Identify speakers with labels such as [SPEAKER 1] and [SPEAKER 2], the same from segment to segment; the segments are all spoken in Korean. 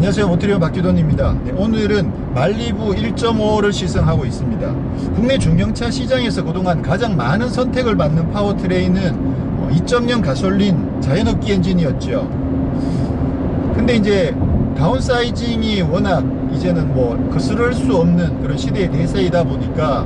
[SPEAKER 1] 안녕하세요, 모트리온 박규돈입니다. 오늘은 말리부 1.5를 시승하고 있습니다. 국내 중형차 시장에서 그동안 가장 많은 선택을 받는 파워트레인은 2.0 가솔린 자연흡기 엔진이었죠. 근데 이제 다운사이징이 워낙 이제는 뭐 거스를 수 없는 그런 시대의 대세이다 보니까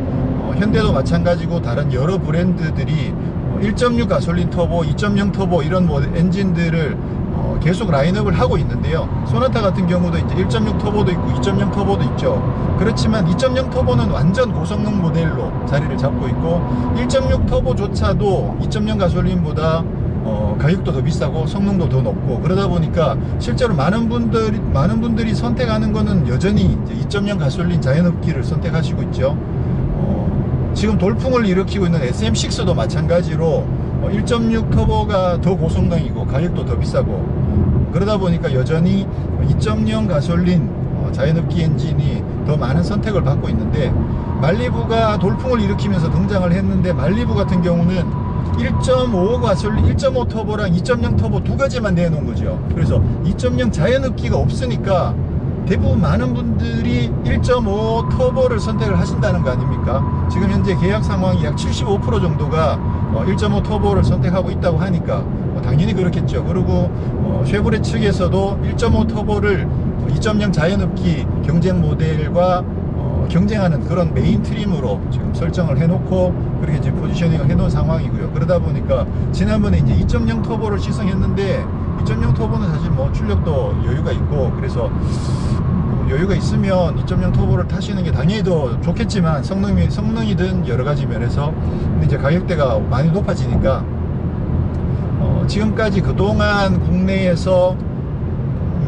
[SPEAKER 1] 현대도 마찬가지고 다른 여러 브랜드들이 1.6 가솔린 터보, 2.0 터보 이런 엔진들을 계속 라인업을 하고 있는데요. 소나타 같은 경우도 이제 1.6 터보도 있고 2.0 터보도 있죠. 그렇지만 2.0 터보는 완전 고성능 모델로 자리를 잡고 있고 1.6 터보조차도 2.0 가솔린보다 가격도 더 비싸고 성능도 더 높고, 그러다 보니까 실제로 많은 분들이 선택하는 거는 여전히 이제 2.0 가솔린 자연흡기를 선택하시고 있죠. 지금 돌풍을 일으키고 있는 SM6도 마찬가지로 1.6 터보가 더 고성능이고 가격도 더 비싸고, 그러다 보니까 여전히 2.0 가솔린 자연흡기 엔진이 더 많은 선택을 받고 있는데, 말리부가 돌풍을 일으키면서 등장을 했는데, 말리부 같은 경우는 1.5 가솔린, 1.5 터보랑 2.0 터보 두 가지만 내놓은 거죠. 그래서 2.0 자연흡기가 없으니까 대부분 많은 분들이 1.5 터보를 선택을 하신다는 거 아닙니까? 지금 현재 계약 상황이 약 75% 정도가 1.5 터보를 선택하고 있다고 하니까 당연히 그렇겠죠. 그리고 쉐보레 측에서도 1.5 터보를 2.0 자연흡기 경쟁 모델과 경쟁하는 그런 메인 트림으로 지금 설정을 해놓고 그렇게 지금 포지셔닝을 해놓은 상황이고요. 그러다 보니까 지난번에 이제 2.0 터보를 시승했는데 2.0 터보는 사실 뭐 출력도 여유가 있고, 그래서 여유가 있으면 2.0 터보를 타시는 게 당연히 더 좋겠지만 성능이든 여러 가지 면에서, 근데 이제 가격대가 많이 높아지니까 지금까지 그동안 국내에서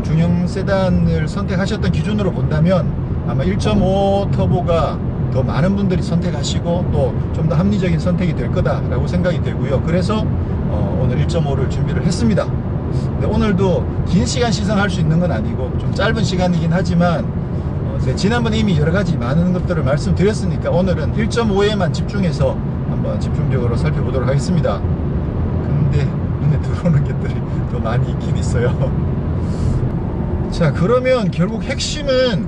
[SPEAKER 1] 중형 세단을 선택하셨던 기준으로 본다면 아마 1.5 터보가 더 많은 분들이 선택하시고 또 좀 더 합리적인 선택이 될 거다라고 생각이 되고요. 그래서 오늘 1.5를 준비를 했습니다. 근데 오늘도 긴 시간 시승할 수 있는 건 아니고 좀 짧은 시간이긴 하지만 지난번에 이미 여러 가지 많은 것들을 말씀드렸으니까 오늘은 1.5에만 집중해서 한번 집중적으로 살펴보도록 하겠습니다. 근데 눈에 들어오는 것들이 더 많이 있긴 있어요. 자, 그러면 결국 핵심은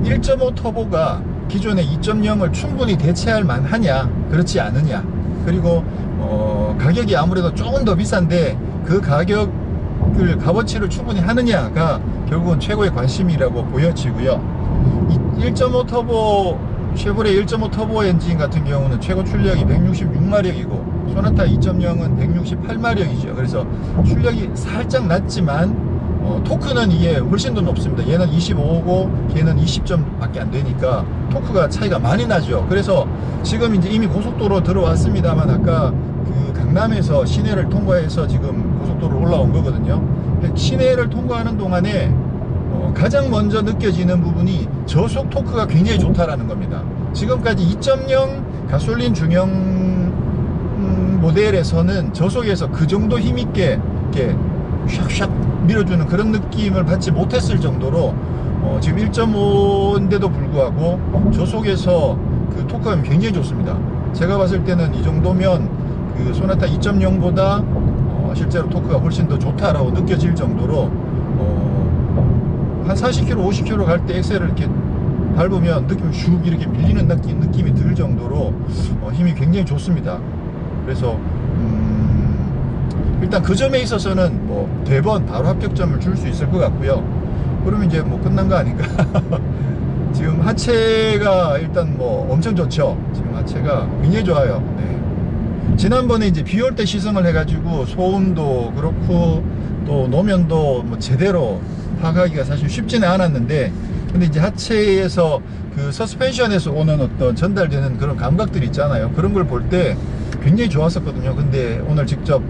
[SPEAKER 1] 1.5 터보가 기존의 2.0을 충분히 대체할 만하냐 그렇지 않느냐, 그리고 가격이 아무래도 조금 더 비싼데 그 가격을 값어치를 충분히 하느냐가 결국은 최고의 관심이라고 보여지고요. 1.5 터보, 쉐보레 1.5 터보 엔진 같은 경우는 최고 출력이 166마력이고 소나타 2.0은 168마력이죠. 그래서 출력이 살짝 낮지만 토크는 이게 훨씬 더 높습니다. 얘는 25고 걔는 20점 밖에 안 되니까 토크가 차이가 많이 나죠. 그래서 지금 이제 이미 고속도로 들어왔습니다만 아까 그 강남에서 시내를 통과해서 지금 고속도로 올라온 거거든요. 시내를 통과하는 동안에 가장 먼저 느껴지는 부분이 저속 토크가 굉장히 좋다라는 겁니다. 지금까지 2.0 가솔린 중형 모델에서는 저속에서 그 정도 힘있게 이렇게 샥샥 밀어주는 그런 느낌을 받지 못했을 정도로 지금 1.5인데도 불구하고 저속에서 그 토크감이 굉장히 좋습니다. 제가 봤을 때는 이 정도면 그 소나타 2.0보다 실제로 토크가 훨씬 더 좋다라고 느껴질 정도로 한 40km, 50km 갈 때 엑셀을 이렇게 밟으면 느낌이 슉 이렇게 밀리는 느낌이 들 정도로 힘이 굉장히 좋습니다. 그래서 일단 그 점에 있어서는 뭐 대번 바로 합격점을 줄 수 있을 것 같고요. 그러면 이제 뭐 끝난 거 아닌가. 지금 하체가 일단 뭐 엄청 좋죠. 지금 하체가 굉장히 좋아요. 네. 지난번에 이제 비 올 때 시승을 해가지고 소음도 그렇고 또 노면도 뭐 제대로 파악하기가 사실 쉽지는 않았는데, 근데 이제 하체에서 그 서스펜션에서 오는 어떤 전달되는 그런 감각들이 있잖아요. 그런 걸 볼 때 굉장히 좋았었거든요. 근데 오늘 직접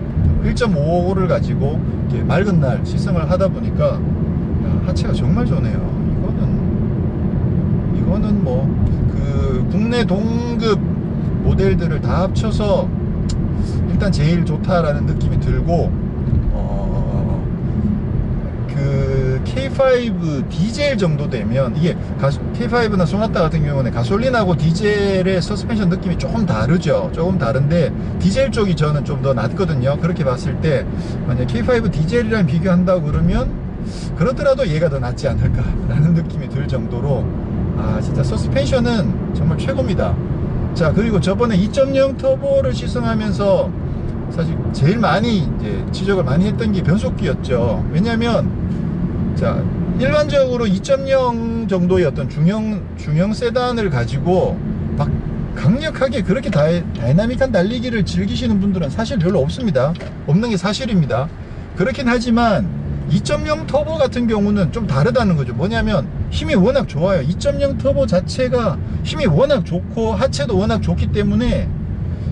[SPEAKER 1] 1.5를 가지고 이렇게 맑은 날 시승을 하다 보니까 하체가 정말 좋네요. 이거는 뭐 그 국내 동급 모델들을 다 합쳐서 일단 제일 좋다라는 느낌이 들고, 그 K5 디젤 정도 되면, 이게 K5나 소나타 같은 경우는 가솔린하고 디젤의 서스펜션 느낌이 조금 다르죠. 조금 다른데 디젤 쪽이 저는 좀 더 낫거든요. 그렇게 봤을 때 만약 K5 디젤이랑 비교한다고 그러면 그러더라도 얘가 더 낫지 않을까라는 느낌이 들 정도로 진짜 서스펜션은 정말 최고입니다. 자, 그리고 저번에 2.0 터보를 시승하면서 사실 제일 많이 이제 지적을 많이 했던 게 변속기였죠. 왜냐면 자, 일반적으로 2.0 정도의 어떤 중형 세단을 가지고 막 강력하게 그렇게 다이나믹한 달리기를 즐기시는 분들은 사실 별로 없습니다. 없는 게 사실입니다. 그렇긴 하지만 2.0 터보 같은 경우는 좀 다르다는 거죠. 뭐냐면 힘이 워낙 좋아요. 2.0 터보 자체가 힘이 워낙 좋고 하체도 워낙 좋기 때문에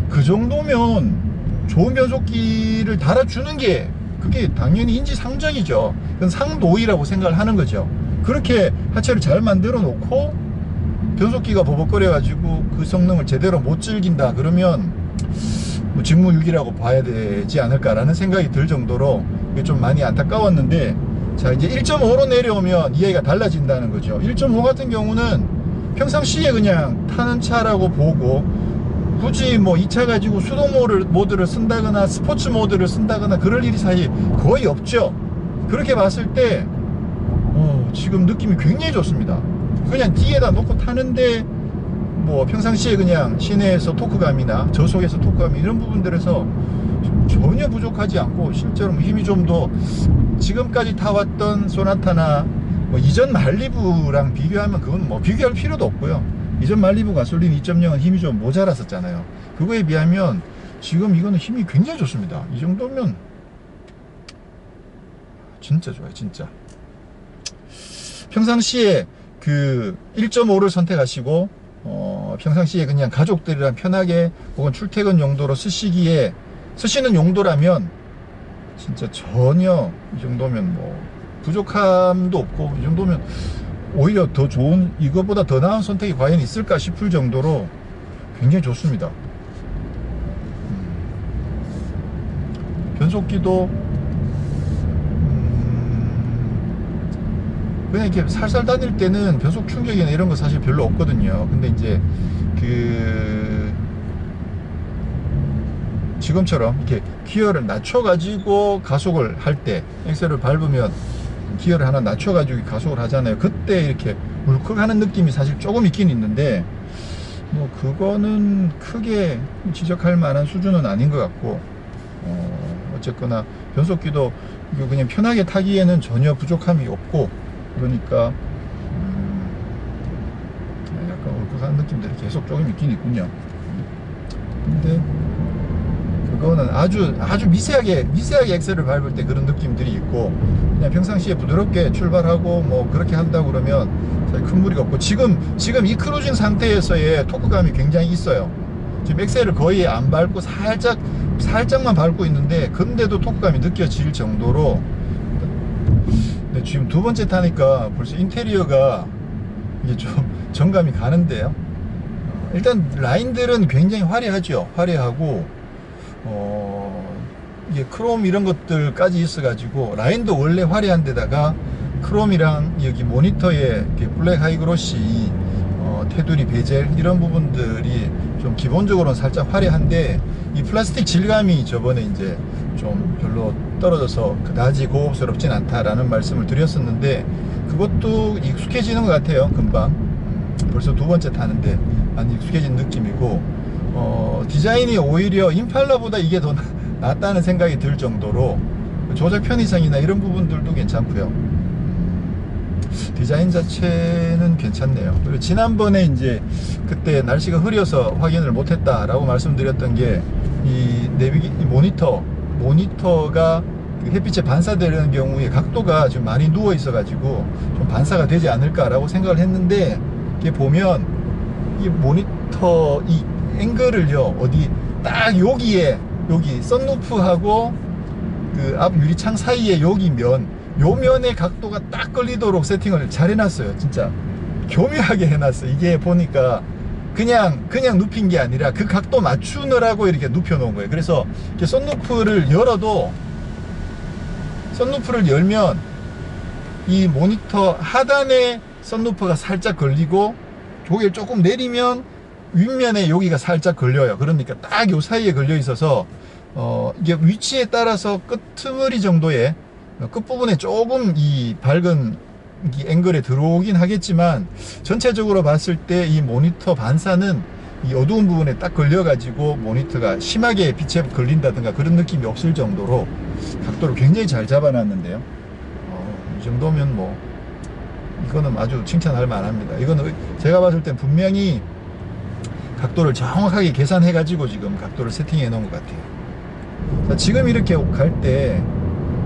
[SPEAKER 1] 그 정도면 좋은 변속기를 달아주는 게 그게 당연히 인지상정이죠. 그건 상도의라고 생각을 하는 거죠. 그렇게 하체를 잘 만들어 놓고 변속기가 버벅거려 가지고 그 성능을 제대로 못 즐긴다 그러면 뭐 직무유기라고 봐야 되지 않을까라는 생각이 들 정도로 이게 좀 많이 안타까웠는데, 자, 이제 1.5로 내려오면 이야기가 달라진다는 거죠. 1.5 같은 경우는 평상시에 그냥 타는 차라고 보고 굳이 뭐 이 차 가지고 수동 모드를 쓴다거나 스포츠 모드를 쓴다거나 그럴 일이 사실 거의 없죠. 그렇게 봤을 때 지금 느낌이 굉장히 좋습니다. 그냥 뒤에다 놓고 타는데 뭐 평상시에 그냥 시내에서 토크감이나 저속에서 토크감 이런 부분들에서 전혀 부족하지 않고 실제로 힘이 좀 더 지금까지 타왔던 소나타나 뭐 이전 말리부랑 비교하면 그건 뭐 비교할 필요도 없고요. 이전 말리부 가솔린 2.0은 힘이 좀 모자랐었잖아요. 그거에 비하면 지금 이거는 힘이 굉장히 좋습니다. 이 정도면 진짜 좋아요, 진짜. 평상시에 그 1.5를 선택하시고 평상시에 그냥 가족들이랑 편하게 혹은 출퇴근 용도로 쓰시는 용도라면 진짜 전혀 이 정도면 뭐 부족함도 없고, 이 정도면 오히려 더 좋은, 이거보다 더 나은 선택이 과연 있을까 싶을 정도로 굉장히 좋습니다. 변속기도 그냥 이렇게 살살 다닐 때는 변속 충격이나 이런 거 사실 별로 없거든요. 근데 이제 지금처럼 이렇게 기어를 낮춰가지고 가속을 할 때, 엑셀을 밟으면 기어를 하나 낮춰가지고 가속을 하잖아요. 그때 이렇게 울컥하는 느낌이 사실 조금 있긴 있는데, 뭐 그거는 크게 지적할 만한 수준은 아닌 것 같고, 어쨌거나 변속기도 그냥 편하게 타기에는 전혀 부족함이 없고, 그러니까 약간 울컥하는 느낌들이 계속 조금 있긴 있군요. 근데 그거는 아주 미세하게 엑셀을 밟을 때 그런 느낌들이 있고, 그냥 평상시에 부드럽게 출발하고 뭐 그렇게 한다고 그러면 사실 큰 무리가 없고, 지금 이 크루징 상태에서의 토크감이 굉장히 있어요. 지금 엑셀을 거의 안 밟고 살짝만 밟고 있는데, 근데도 토크감이 느껴질 정도로. 근데 지금 두 번째 타니까 벌써 인테리어가 이게 좀 정감이 가는데요. 일단 라인들은 굉장히 화려하죠. 화려하고 이게 크롬 이런 것들까지 있어가지고 라인도 원래 화려한 데다가 크롬이랑 여기 모니터에 블랙 하이그로시 테두리 베젤 이런 부분들이 좀 기본적으로는 살짝 화려한데, 이 플라스틱 질감이 저번에 이제 좀 별로 떨어져서 그다지 고급스럽진 않다라는 말씀을 드렸었는데, 그것도 익숙해지는 것 같아요. 금방 벌써 두 번째 타는데 많이 익숙해진 느낌이고, 디자인이 오히려 임팔라보다 이게 더 낫다는 생각이 들 정도로 조작 편의성이나 이런 부분들도 괜찮고요. 디자인 자체는 괜찮네요. 그리고 지난번에 이제 그때 날씨가 흐려서 확인을 못했다라고 말씀드렸던 게, 이 모니터가 그 햇빛에 반사되는 경우에 각도가 좀 많이 누워 있어 가지고 좀 반사가 되지 않을까라고 생각을 했는데, 이게 보면 이 모니터 이 앵글을요, 어디 딱 여기 썬루프하고 그 앞 유리창 사이에 요 면의 각도가 딱 걸리도록 세팅을 잘 해놨어요. 진짜 교묘하게 해놨어. 이게 보니까 그냥 눕힌 게 아니라 그 각도 맞추느라고 이렇게 눕혀 놓은 거예요. 그래서 이렇게 썬루프를 열면 이 모니터 하단에 썬루프가 살짝 걸리고, 고개를 조금 내리면 윗면에 여기가 살짝 걸려요. 그러니까 딱 요 사이에 걸려 있어서 이게 위치에 따라서 끄트머리 정도의 끝부분에 조금 이 밝은 이 앵글에 들어오긴 하겠지만, 전체적으로 봤을 때 이 모니터 반사는 이 어두운 부분에 딱 걸려 가지고 모니터가 심하게 빛에 걸린다든가 그런 느낌이 없을 정도로 각도를 굉장히 잘 잡아놨는데요. 이 정도면 뭐 이거는 아주 칭찬할 만합니다. 이거는 제가 봤을 땐 분명히 각도를 정확하게 계산해 가지고 지금 각도를 세팅해 놓은 것 같아요. 자, 지금 이렇게 갈 때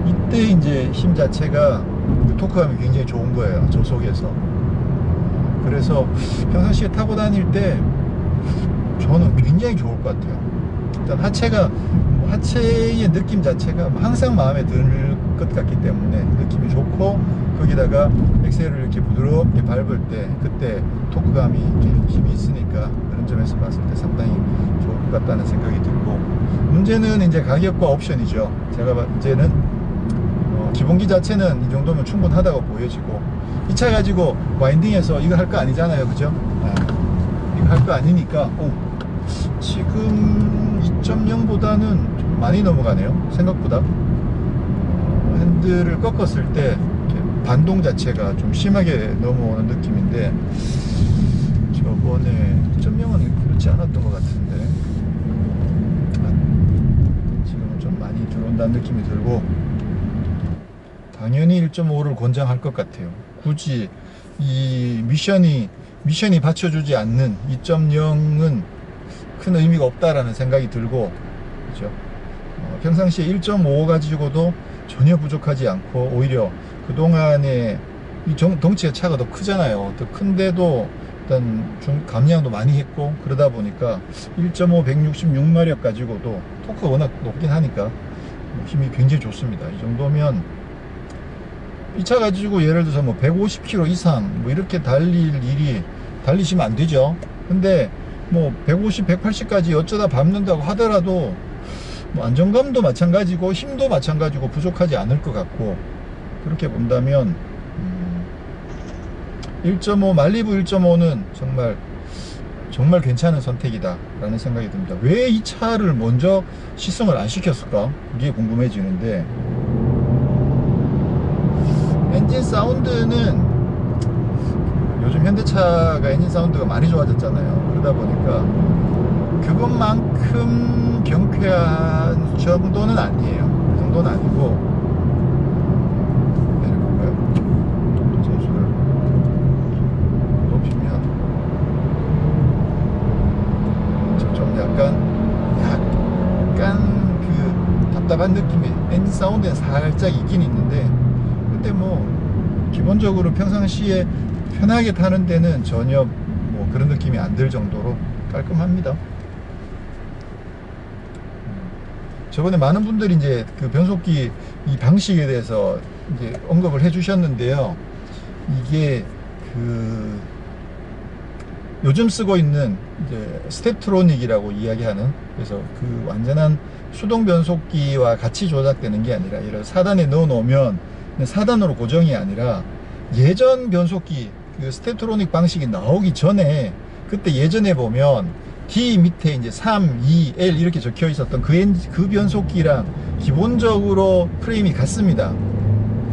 [SPEAKER 1] 이때 이제 힘 자체가 토크감이 굉장히 좋은 거예요, 저속에서. 그래서 평상시에 타고 다닐 때 저는 굉장히 좋을 것 같아요. 일단 하체의 느낌 자체가 항상 마음에 들 것 같기 때문에 느낌이 좋고, 거기다가 엑셀을 이렇게 부드럽게 밟을 때 그때 토크감이 이렇게 힘이 있으니까 그런 점에서 봤을 때 상당히 좋을 것 같다는 생각이 들고, 문제는 이제 가격과 옵션이죠. 제가 이제는 기본기 자체는 이 정도면 충분하다고 보여지고, 이 차 가지고 와인딩에서 이거 할 거 아니잖아요, 그죠? 이거 할 거 아니니까 지금 2.0보다는 좀 많이 넘어가네요, 생각보다. 핸들을 꺾었을 때 반동 자체가 좀 심하게 넘어오는 느낌인데, 저번에 2.0은 그렇지 않았던 것 같은데 지금은 좀 많이 들어온다는 느낌이 들고, 당연히 1.5를 권장할 것 같아요. 굳이 이 미션이 받쳐주지 않는 2.0은 큰 의미가 없다라는 생각이 들고, 그죠? 평상시에 1.5 가지고도 전혀 부족하지 않고, 오히려 그동안에 이 덩치의 차가 더 크잖아요. 더 큰데도 일단 감량도 많이 했고, 그러다 보니까 1.5 166마력 가지고도 토크가 워낙 높긴 하니까 힘이 굉장히 좋습니다. 이 정도면 이 차 가지고 예를 들어서 뭐 150km 이상 뭐 이렇게 달리시면 안 되죠. 근데 뭐 150, 180까지 어쩌다 밟는다고 하더라도 뭐 안정감도 마찬가지고 힘도 마찬가지고 부족하지 않을 것 같고, 그렇게 본다면 1.5 말리부 1.5는 정말 괜찮은 선택이다 라는 생각이 듭니다. 왜 이 차를 먼저 시승을 안 시켰을까, 그게 궁금해지는데, 엔진 사운드는 요즘 현대차가 엔진 사운드가 많이 좋아졌잖아요. 그러다 보니까 그것만큼 경쾌한 정도는 아니에요. 그 정도는 아니고, 내려볼까요? 전수를 높이면 좀 약간 그 답답한 느낌이 엔진 사운드에 살짝 있긴 있는데, 근데 뭐 기본적으로 평상시에 편하게 타는 데는 전혀 뭐 그런 느낌이 안 들 정도로 깔끔합니다. 저번에 많은 분들이 이제 그 변속기 이 방식에 대해서 이제 언급을 해 주셨는데요. 이게 그 요즘 쓰고 있는 이제 스텝트로닉이라고 이야기하는, 그래서 그 완전한 수동 변속기와 같이 조작되는 게 아니라, 예를 들어 4단에 넣어 놓으면 4단으로 고정이 아니라, 예전 변속기 그 스텝트로닉 방식이 나오기 전에, 그때 예전에 보면 D 밑에 이제 3, 2, L 이렇게 적혀 있었던 그 변속기랑 기본적으로 프레임이 같습니다.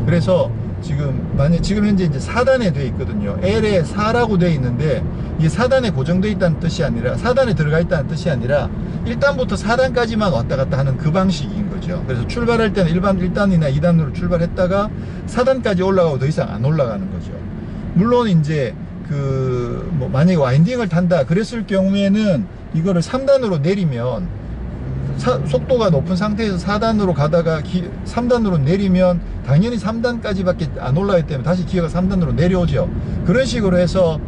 [SPEAKER 1] 그래서 지금 현재 이제 4단에 되어 있거든요. L에 4라고 되어 있는데, 이게 4단에 고정되어 있다는 뜻이 아니라, 4단에 들어가 있다는 뜻이 아니라 1단부터 4단까지만 왔다 갔다 하는 그 방식인 거죠. 그래서 출발할 때는 일반 1단이나 2단으로 출발했다가 4단까지 올라가고 더 이상 안 올라가는 거죠. 물론 이제 뭐 만약에 와인딩을 탄다 그랬을 경우에는 이거를 3단으로 내리면, 속도가 높은 상태에서 4단으로 가다가 3단으로 내리면 당연히 3단까지밖에 안 올라가기 때문에 다시 기어가 3단으로 내려오죠. 그런 식으로 해서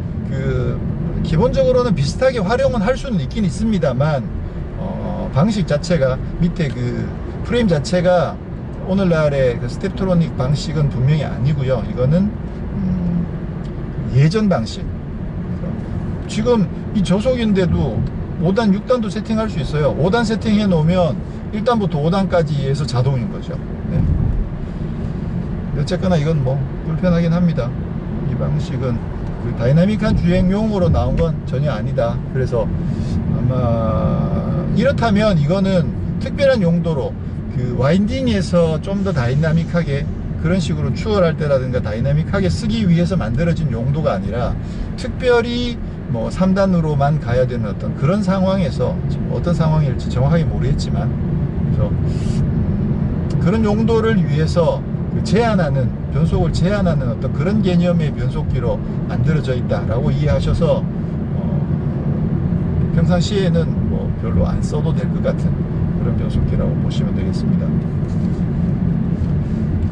[SPEAKER 1] 기본적으로는 비슷하게 활용은 할 수는 있긴 있습니다만, 방식 자체가 밑에 그 프레임 자체가 오늘날의 그 스텝트로닉 방식은 분명히 아니고요. 이거는 예전 방식. 지금 이 저속인데도 5단, 6단도 세팅할 수 있어요. 5단 세팅해 놓으면 1단부터 5단까지 해서 자동인 거죠. 네. 어쨌거나 이건 뭐 불편하긴 합니다. 이 방식은 그 다이나믹한 주행용으로 나온 건 전혀 아니다. 그래서 아마 이렇다면 이거는 특별한 용도로 그 와인딩에서 좀 더 다이나믹하게 그런 식으로 추월할 때라든가 다이나믹하게 쓰기 위해서 만들어진 용도가 아니라 특별히 뭐 3단으로만 가야 되는 어떤 그런 상황에서, 지금 어떤 상황일지 정확하게 모르겠지만, 그래서 그런 용도를 위해서 그 제한하는, 변속을 제한하는 어떤 그런 개념의 변속기로 만들어져 있다라고 이해하셔서 평상시에는 뭐 별로 안 써도 될 것 같은 그런 변속기라고 보시면 되겠습니다.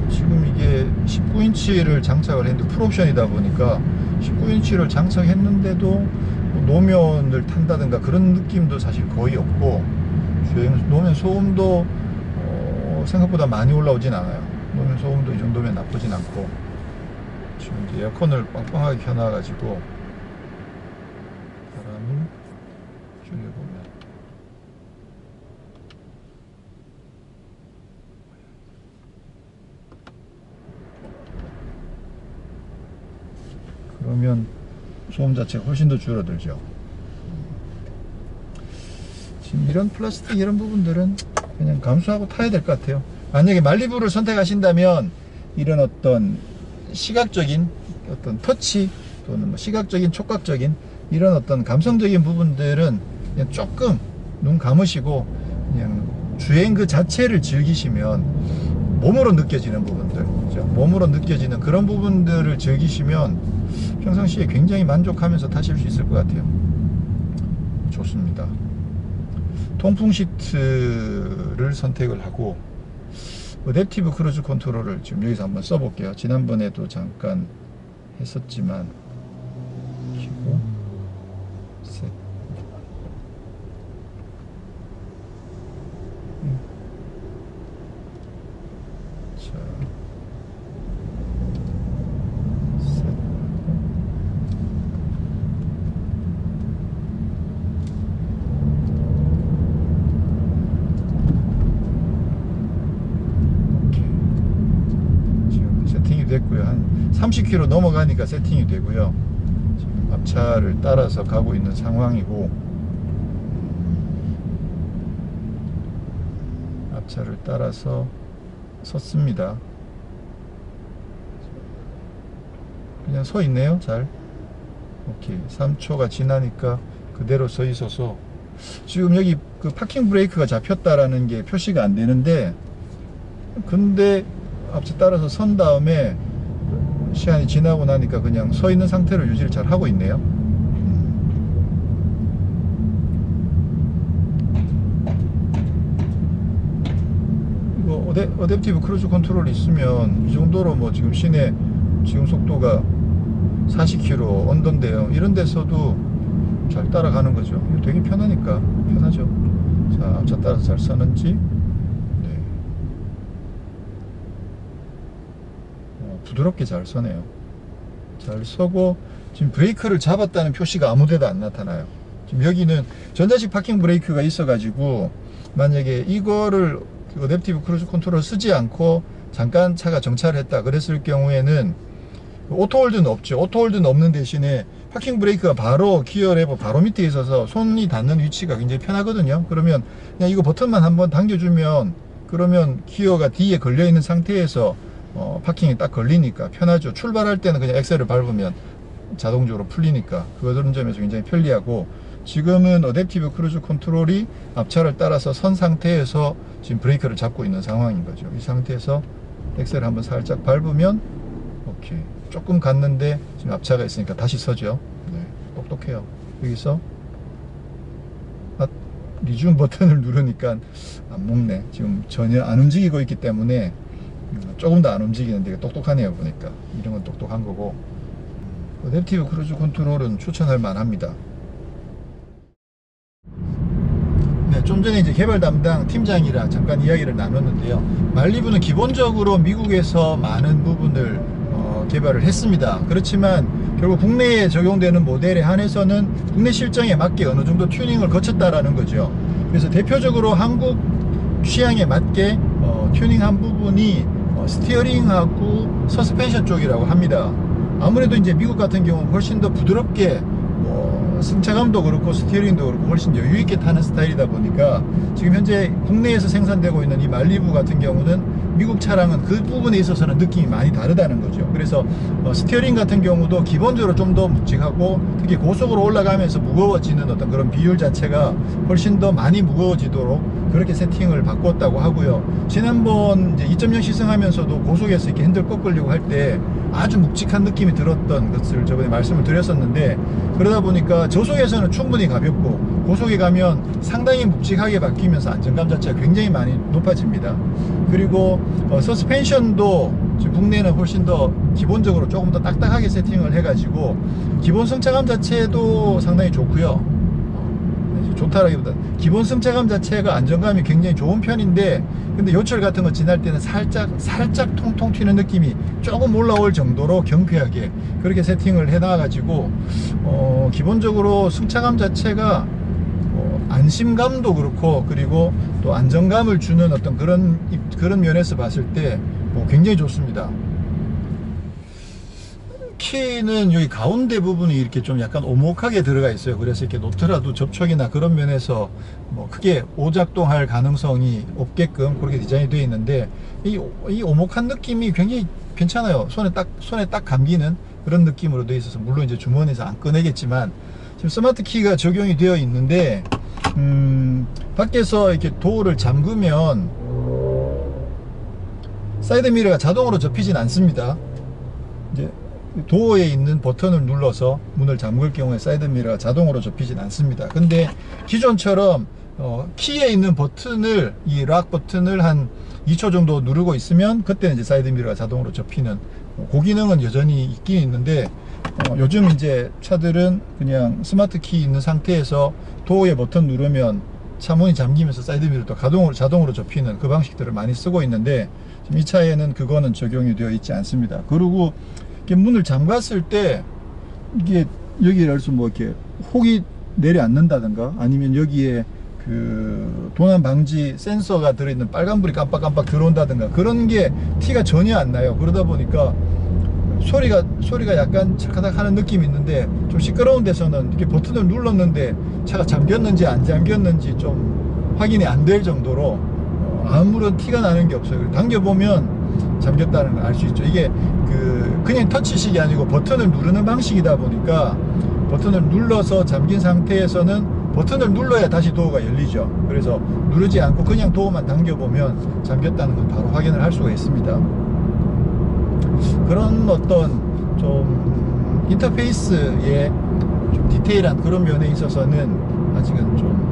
[SPEAKER 1] 지금 이게 19인치를 장착을 했는데 풀옵션이다 보니까 19인치를 장착했는데도 뭐 노면을 탄다든가 그런 느낌도 사실 거의 없고, 노면 소음도 생각보다 많이 올라오진 않아요. 노면 소음도 이 정도면 나쁘진 않고, 지금 이제 에어컨을 빵빵하게 켜놔가지고 바람을 줄여보면 그러면 소음 자체가 훨씬 더 줄어들죠. 지금 이런 플라스틱 이런 부분들은 그냥 감수하고 타야 될 것 같아요. 만약에 말리부를 선택하신다면 이런 어떤 시각적인 어떤 터치 또는 뭐 시각적인 촉각적인 이런 어떤 감성적인 부분들은 그냥 조금 눈 감으시고 그냥 주행 그 자체를 즐기시면, 몸으로 느껴지는 부분들, 그죠? 몸으로 느껴지는 그런 부분들을 즐기시면 평상시에 굉장히 만족하면서 타실 수 있을 것 같아요. 좋습니다. 통풍 시트를 선택을 하고 어댑티브 크루즈 컨트롤을 지금 여기서 한번 써볼게요. 지난번에도 잠깐 했었지만, 키고 셋. 자, 셋. 됐고요. 한 30km 넘어가니까 세팅이 되고요. 지금 앞차를 따라서 가고 있는 상황이고, 앞차를 따라서 섰습니다. 그냥 서 있네요. 잘. 오케이. 3초가 지나니까 그대로 서 있어서, 지금 여기 그 파킹 브레이크가 잡혔다라는 게 표시가 안 되는데, 근데 앞차 따라서 선 다음에 시간이 지나고 나니까 그냥 서 있는 상태로 유지를 잘 하고 있네요. 이거 어댑티브 크루즈 컨트롤이 있으면 이 정도로 뭐 지금 시내 지금 속도가 40km 언더인데요. 이런 데서도 잘 따라가는 거죠. 이거 되게 편하니까 편하죠. 자, 앞차 따라서 잘 서는지. 부드럽게 잘 서네요. 잘 서고, 지금 브레이크를 잡았다는 표시가 아무데도 안 나타나요. 지금 여기는 전자식 파킹 브레이크가 있어 가지고, 만약에 이거를 어댑티브 크루즈 컨트롤 쓰지 않고 잠깐 차가 정차를 했다 그랬을 경우에는 오토홀드는 없죠. 오토홀드는 없는 대신에 파킹 브레이크가 바로 기어 레버 바로 밑에 있어서 손이 닿는 위치가 굉장히 편하거든요. 그러면 그냥 이거 버튼만 한번 당겨주면, 그러면 기어가 뒤에 걸려 있는 상태에서 파킹이 딱 걸리니까 편하죠. 출발할 때는 그냥 엑셀을 밟으면 자동적으로 풀리니까 그런 점에서 굉장히 편리하고, 지금은 어댑티브 크루즈 컨트롤이 앞차를 따라서 선 상태에서 지금 브레이크를 잡고 있는 상황인 거죠. 이 상태에서 엑셀을 한번 살짝 밟으면 오케이. 조금 갔는데 지금 앞차가 있으니까 다시 서죠. 네, 똑똑해요. 여기서 리중 버튼을 누르니까 안 먹네. 지금 전혀 안 움직이고 있기 때문에 조금 더 안 움직이는데 똑똑하네요. 보니까 이런 건 똑똑한 거고, 어댑티브 크루즈 컨트롤은 추천할 만합니다. 네, 좀 전에 이제 개발 담당 팀장이랑 잠깐 이야기를 나눴는데요. 말리부는 기본적으로 미국에서 많은 부분을 개발을 했습니다. 그렇지만 결국 국내에 적용되는 모델에 한해서는 국내 실정에 맞게 어느 정도 튜닝을 거쳤다라는 거죠. 그래서 대표적으로 한국 취향에 맞게 튜닝한 부분이 스티어링하고 서스펜션 쪽이라고 합니다. 아무래도 이제 미국 같은 경우는 훨씬 더 부드럽게 승차감도 그렇고 스티어링도 그렇고 훨씬 여유있게 타는 스타일이다 보니까 지금 현재 국내에서 생산되고 있는 이 말리부 같은 경우는 미국 차량은 그 부분에 있어서는 느낌이 많이 다르다는 거죠. 그래서 스티어링 같은 경우도 기본적으로 좀 더 묵직하고 특히 고속으로 올라가면서 무거워지는 어떤 그런 비율 자체가 훨씬 더 많이 무거워지도록 그렇게 세팅을 바꿨다고 하고요. 지난번 이제 2.0 시승하면서도 고속에서 이렇게 핸들 꺾으려고 할 때 아주 묵직한 느낌이 들었던 것을 저번에 말씀을 드렸었는데, 그러다 보니까 저속에서는 충분히 가볍고 고속에 가면 상당히 묵직하게 바뀌면서 안정감 자체가 굉장히 많이 높아집니다. 그리고 서스펜션도 지금 국내는 훨씬 더 기본적으로 조금 더 딱딱하게 세팅을 해가지고 기본 승차감 자체도 상당히 좋고요. 좋다라기보다 기본 승차감 자체가 안정감이 굉장히 좋은 편인데, 근데 요철 같은 거 지날 때는 살짝 통통 튀는 느낌이 조금 올라올 정도로 경쾌하게 그렇게 세팅을 해 놔가지고 기본적으로 승차감 자체가 안심감도 그렇고 그리고 또 안정감을 주는 어떤 그런 면에서 봤을 때 굉장히 좋습니다. 키는 여기 가운데 부분이 이렇게 좀 약간 오목하게 들어가 있어요. 그래서 이렇게 놓더라도 접촉이나 그런 면에서 뭐 크게 오작동할 가능성이 없게끔 그렇게 디자인이 되어 있는데, 이 오목한 느낌이 굉장히 괜찮아요. 손에 딱 감기는 그런 느낌으로 되어 있어서, 물론 이제 주머니에서 안 꺼내겠지만 지금 스마트 키가 적용이 되어 있는데 밖에서 이렇게 도어를 잠그면 사이드 미러가 자동으로 접히진 않습니다. 이제 도어에 있는 버튼을 눌러서 문을 잠글 경우에 사이드 미러가 자동으로 접히진 않습니다. 근데 기존처럼 키에 있는 버튼을, 이 락 버튼을 한 2초 정도 누르고 있으면 그때는 이제 사이드 미러가 자동으로 접히는 그 기능은 여전히 있긴 있는데, 요즘 이제 차들은 그냥 스마트 키 있는 상태에서 도어에 버튼 누르면 차문이 잠기면서 사이드 미러도 자동으로 접히는 그 방식들을 많이 쓰고 있는데, 지금 이 차에는 그거는 적용이 되어 있지 않습니다. 그리고 이렇게 문을 잠갔을 때 이게 여기를 뭐 이렇게 혹이 내려앉는다든가 아니면 여기에 그 도난 방지 센서가 들어있는 빨간불이 깜빡깜빡 들어온다든가 그런 게 티가 전혀 안 나요. 그러다 보니까 소리가 약간 찰카닥 하는 느낌이 있는데, 좀 시끄러운 데서는 이렇게 버튼을 눌렀는데 차가 잠겼는지 안 잠겼는지 좀 확인이 안 될 정도로 아무런 티가 나는 게 없어요. 당겨보면 잠겼다는 걸 알 수 있죠. 이게 그냥 터치식이 아니고 버튼을 누르는 방식이다 보니까 버튼을 눌러서 잠긴 상태에서는 버튼을 눌러야 다시 도어가 열리죠. 그래서 누르지 않고 그냥 도어만 당겨보면 잠겼다는 걸 바로 확인을 할 수가 있습니다. 그런 어떤 좀 인터페이스의 좀 디테일한 그런 면에 있어서는 아직은 좀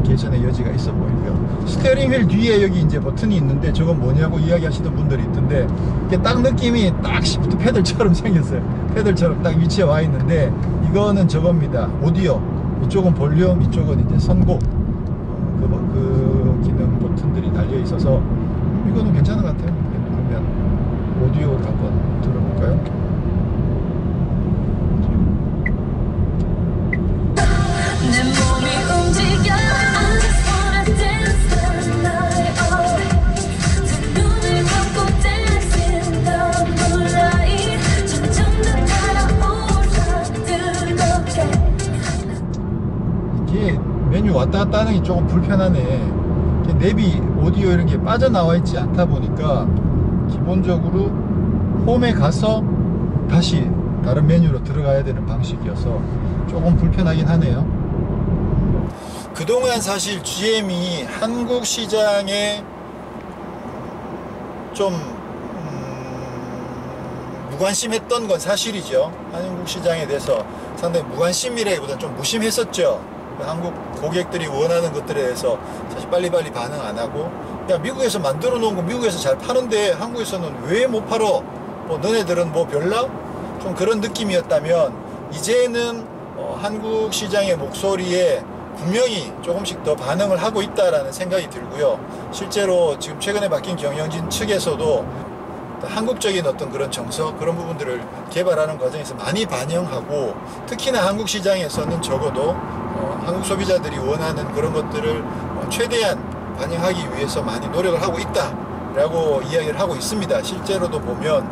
[SPEAKER 1] 개선의 여지가 있어 보이고요. 스티어링 휠 뒤에 여기 이제 버튼이 있는데 저건 뭐냐고 이야기하시던 분들이 있던데, 이게 딱 느낌이 딱 시프트 패들처럼 생겼어요. 패들처럼 딱 위치에 와 있는데, 이거는 저겁니다. 오디오. 이쪽은 볼륨, 이쪽은 이제 선곡. 그 기능 버튼들이 달려 있어서 이거는 괜찮은 것 같아요. 그러면 오디오를 한번 들어볼까요? 이게 메뉴 왔다 갔다 하는 게 조금 불편하네. 내비, 오디오 이런 게 빠져나와 있지 않다 보니까 기본적으로 홈에 가서 다시 다른 메뉴로 들어가야 되는 방식이어서 조금 불편하긴 하네요. 그동안 사실 GM이 한국 시장에 좀 무관심했던 건 사실이죠. 한국 시장에 대해서 상당히 무관심이라기보다는 좀 무심했었죠. 한국 고객들이 원하는 것들에 대해서 사실 빨리빨리 반응 안 하고, 야 미국에서 만들어 놓은 거 미국에서 잘 파는데 한국에서는 왜 못 팔어? 뭐 너네들은 뭐 별나? 좀 그런 느낌이었다면, 이제는 한국 시장의 목소리에 분명히 조금씩 더 반응을 하고 있다라는 생각이 들고요. 실제로 지금 최근에 바뀐 경영진 측에서도 한국적인 어떤 그런 정서, 그런 부분들을 개발하는 과정에서 많이 반영하고, 특히나 한국 시장에서는 적어도 한국 소비자들이 원하는 그런 것들을 최대한 반영하기 위해서 많이 노력을 하고 있다라고 이야기를 하고 있습니다. 실제로도 보면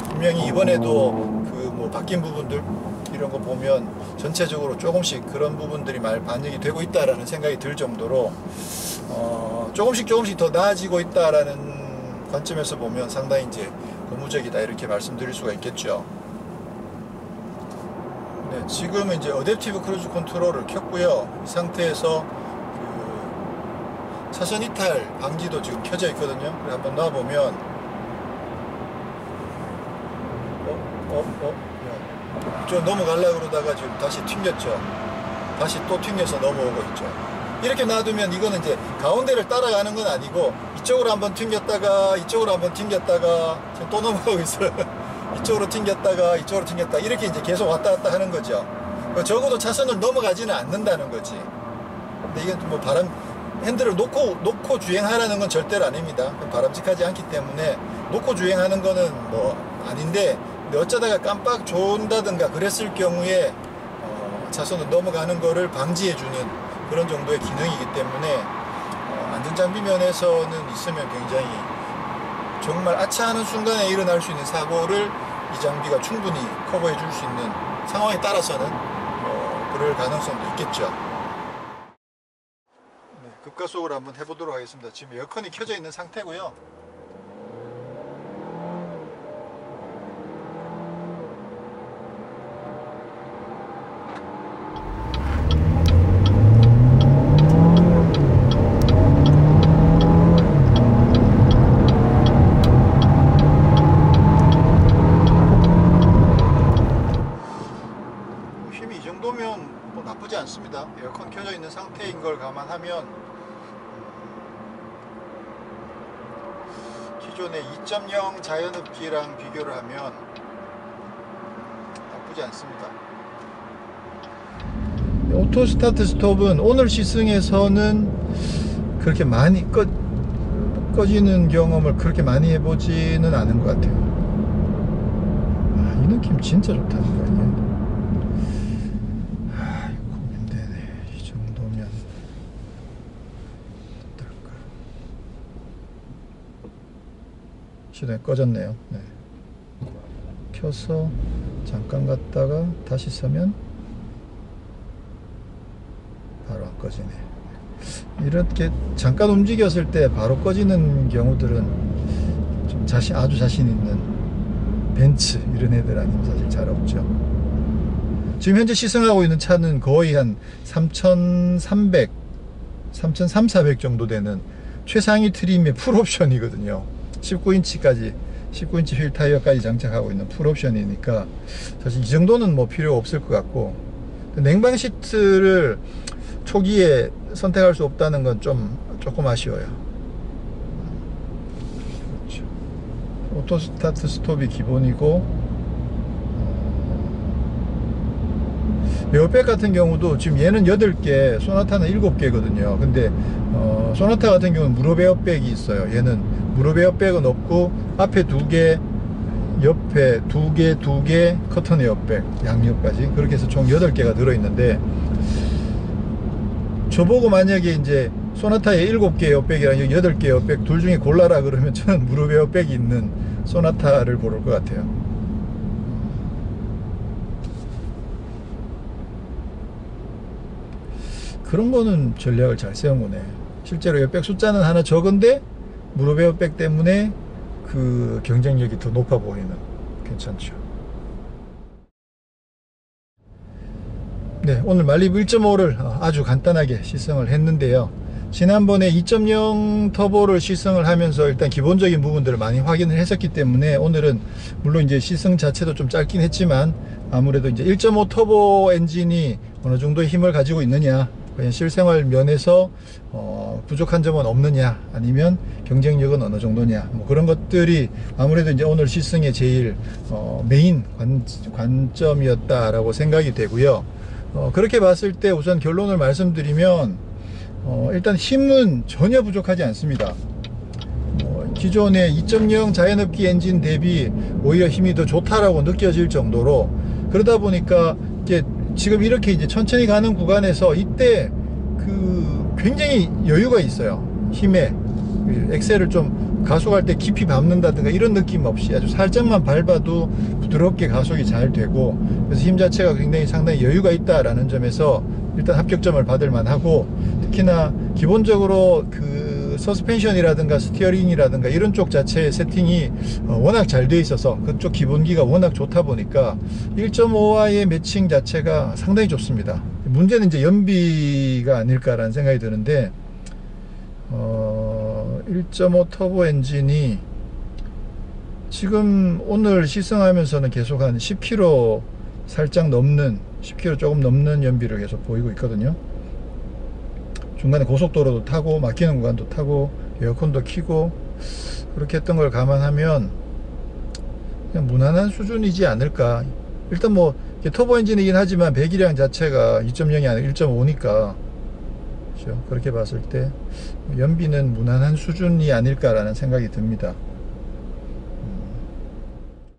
[SPEAKER 1] 분명히 이번에도 그 뭐 바뀐 부분들, 이런 거 보면 전체적으로 조금씩 그런 부분들이 많이 반영이 되고 있다라는 생각이 들 정도로 조금씩 더 나아지고 있다라는 관점에서 보면 상당히 이제 고무적이다 이렇게 말씀드릴 수가 있겠죠. 네, 지금은 이제 어댑티브 크루즈 컨트롤을 켰고요. 이 상태에서 그 차선 이탈 방지도 지금 켜져 있거든요. 그래서 한번 놔보면 좀 넘어가려고 그러다가 지금 다시 튕겼죠. 다시 또 튕겨서 넘어오고 있죠. 이렇게 놔두면 이거는 이제 가운데를 따라가는 건 아니고 이쪽으로 한번 튕겼다가 이쪽으로 한번 튕겼다가 지금 또 넘어가고 있어요. 이쪽으로 튕겼다가 이쪽으로 튕겼다 이렇게 이제 계속 왔다 갔다 하는 거죠. 적어도 차선을 넘어가지는 않는다는 거지. 근데 이게 뭐 핸들을 놓고 주행하라는 건 절대로 아닙니다. 바람직하지 않기 때문에 놓고 주행하는 거는 뭐 아닌데, 근데 어쩌다가 깜빡 존다든가 그랬을 경우에 차선을 넘어가는 거를 방지해주는 그런 정도의 기능이기 때문에 안전장비 면에서는 있으면 굉장히 정말 아차하는 순간에 일어날 수 있는 사고를 이 장비가 충분히 커버해 줄 수 있는 상황에 따라서는 그럴 가능성도 있겠죠. 네, 급가속을 한번 해보도록 하겠습니다. 지금 에어컨이 켜져 있는 상태고요. 나쁘지 않습니다. 에어컨 켜져 있는 상태인 걸 감안하면 기존의 2.0 자연흡기랑 비교를 하면 나쁘지 않습니다. 오토 스타트 스톱은 오늘 시승에서는 그렇게 많이 꺼지는 경험을 그렇게 많이 해보지는 않은 것 같아요. 이 느낌 진짜 좋다는 거예요. 시동이 꺼졌네요. 네. 켜서 잠깐 갔다가 다시 서면 바로 안 꺼지네. 이렇게 잠깐 움직였을 때 바로 꺼지는 경우들은 좀 아주 자신 있는 벤츠 이런 애들 아니면 사실 잘 없죠. 지금 현재 시승하고 있는 차는 거의 한 3,300, 3,400 정도 되는 최상위 트림의 풀옵션이거든요. 19인치까지 19인치 휠 타이어까지 장착하고 있는 풀옵션이니까 사실 이 정도는 뭐 필요 없을 것 같고, 냉방 시트를 초기에 선택할 수 없다는 건 조금 아쉬워요. 그렇죠. 오토 스타트 스톱이 기본이고, 에어백 같은 경우도 지금 얘는 8개, 소나타는 7개거든요. 근데 소나타 같은 경우는 무릎 에어백이 있어요. 얘는 무릎 에어백은 없고 앞에 2개, 옆에 2개, 2개 커튼 에어백 양옆까지 그렇게 해서 총 8개가 들어있는데, 저보고 만약에 이제 소나타에 7개 에어백이랑 8개 에어백 둘 중에 골라라 그러면 저는 무릎 에어백이 있는 소나타를 고를 것 같아요. 그런 거는 전략을 잘 세운 거네. 실제로 에어백 숫자는 하나 적은데 무릎 에어백 때문에 그 경쟁력이 더 높아 보이는, 괜찮죠. 네, 오늘 말리부 1.5를 아주 간단하게 시승을 했는데요. 지난번에 2.0 터보를 시승을 하면서 일단 기본적인 부분들을 많이 확인을 했었기 때문에 오늘은 물론 이제 시승 자체도 좀 짧긴 했지만 아무래도 이제 1.5 터보 엔진이 어느 정도의 힘을 가지고 있느냐, 그냥 실생활 면에서 부족한 점은 없느냐, 아니면 경쟁력은 어느 정도냐, 뭐 그런 것들이 아무래도 이제 오늘 시승의 제일 메인 관점이었다라고 생각이 되고요. 그렇게 봤을 때 우선 결론을 말씀드리면 일단 힘은 전혀 부족하지 않습니다. 기존의 2.0 자연흡기 엔진 대비 오히려 힘이 더 좋다라고 느껴질 정도로, 그러다 보니까 이제 지금 이렇게 이제 천천히 가는 구간에서 이때 굉장히 여유가 있어요. 힘에 엑셀을 좀 가속할 때 깊이 밟는다든가 이런 느낌 없이 아주 살짝만 밟아도 부드럽게 가속이 잘 되고, 그래서 힘 자체가 굉장히 상당히 여유가 있다라는 점에서 일단 합격점을 받을 만하고, 특히나 기본적으로 그 서스펜션이라든가 스티어링이라든가 이런 쪽 자체의 세팅이 워낙 잘 돼 있어서 그쪽 기본기가 워낙 좋다 보니까 1.5와의 매칭 자체가 상당히 좋습니다. 문제는 이제 연비가 아닐까라는 생각이 드는데, 1.5 터보 엔진이 지금 오늘 시승하면서는 계속 한 10km 살짝 넘는, 10km 조금 넘는 연비를 계속 보이고 있거든요. 중간에 고속도로도 타고 막히는 구간도 타고 에어컨도 켜고 그렇게 했던 걸 감안하면 그냥 무난한 수준이지 않을까. 일단 뭐 터보 엔진이긴 하지만 배기량 자체가 2.0이 아니라 1.5니까 그렇죠. 그렇게 봤을 때 연비는 무난한 수준이 아닐까라는 생각이 듭니다.